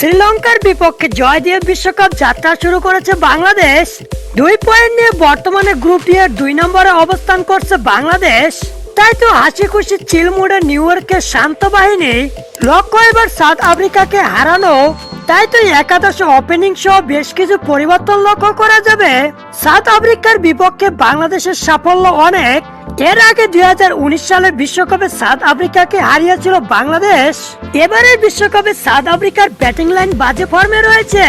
শ্রীলঙ্কার বিপক্ষে জয় দিয়ে বিশ্বকাপ যাত্রা শুরু করেছে বাংলাদেশ। 2 পয়েন্ট নিয়ে বর্তমানে গ্রুপ ডি এর 2 নম্বরে অবস্থান করছে বাংলাদেশ। তাই তো হাসি খুশি চিল মুডে নিউ ইয়র্কের শান্ত বাহিনী লক্ষ্য এবার সাউথ আফ্রিকাকে হারানো। তাই তো একাদশে ওপেনিং সহ বেশ কিছু পরিবর্তন লক্ষ্য করা যাবে। সাউথ আফ্রিকার বিপক্ষে বাংলাদেশের সাফল্য অনেক। এর আগে 2019 সালে বিশ্বকাপে সাউথ আফ্রিকাকে হারিয়েছিল বাংলাদেশ। এবারের বিশ্বকাপে সাউথ আফ্রিকার ব্যাটিং লাইন বাজে ফর্মে রয়েছে।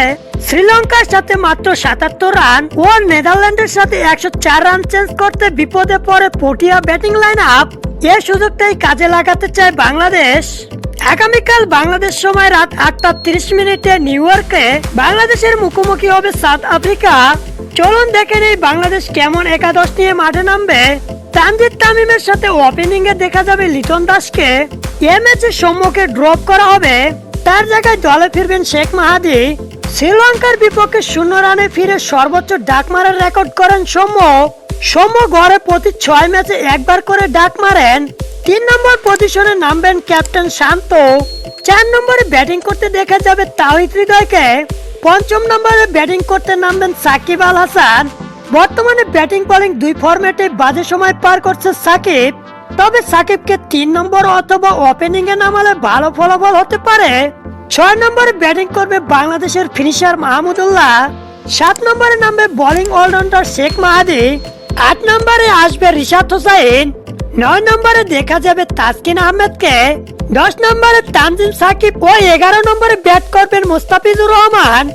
শ্রীলঙ্কার সাথে মাত্র 77 রান ও নেদারল্যান্ডের সাথে 104 রান চেঞ্জ করতে বিপদে পড়ে পটিয়া ব্যাটিং লাইন আপ। এই সুযোগটাই কাজে লাগাতে চায় বাংলাদেশ। আগামীকাল বাংলাদেশ সময় রাত 8:30 নিউ ইয়র্কে বাংলাদেশের মুখোমুখি হবে সাউথ আফ্রিকা। চলুন দেখে নেই বাংলাদেশ কেমন একাদশ নিয়ে মাঠে নামবে। তানজিদ তামিমের সাথে ওপেনিং এ দেখা যাবে লিটন দাসকে। এই ম্যাচে সম্মুখে ড্রপ করা হবে, তার জায়গায় দলে ফিরবেন শেখ মাহাদি। শ্রীলঙ্কার বিপক্ষে 0 রানে ফিরে সর্বোচ্চ ডাক মারার রেকর্ড করেন সৌম্য গড়ে প্রতি 6 ম্যাচে একবার করে ডাক মারেন। 3 নম্বর পজিশনে নামবেন ক্যাপ্টেন শান্ত। 4 নম্বরে ব্যাটিং করতে দেখা যাবে তাওহিদ হৃদয়কে। 5ম নম্বরে ব্যাটিং করতে নামবেন সাকিব আল হাসান। বর্তমানে ব্যাটিং বোলিং 2 ফরম্যাটে বাজে সময় পার করছে সাকিব। তবে সাকিবকে 3 নম্বর অথবা ওপেনিং এ নামালে ভালো ফলাফল হতে পারে। 6 নম্বরে ব্যাটিং করবে বাংলাদেশের ফিনিশার মাহমুদুল্লাহ। 7 নম্বরে নামবে বোলিং অলরাউন্ডার শেখ মাহাদি। 8 নম্বরে আসবে রিশাদ হোসাইন। 9 নম্বরে দেখা যাবে তাসকিন আহমেদকে। 10 নম্বরে তানজিম সাকিব ও 11 নম্বরে ব্যাট করবেন মুস্তাফিজুর রহমান।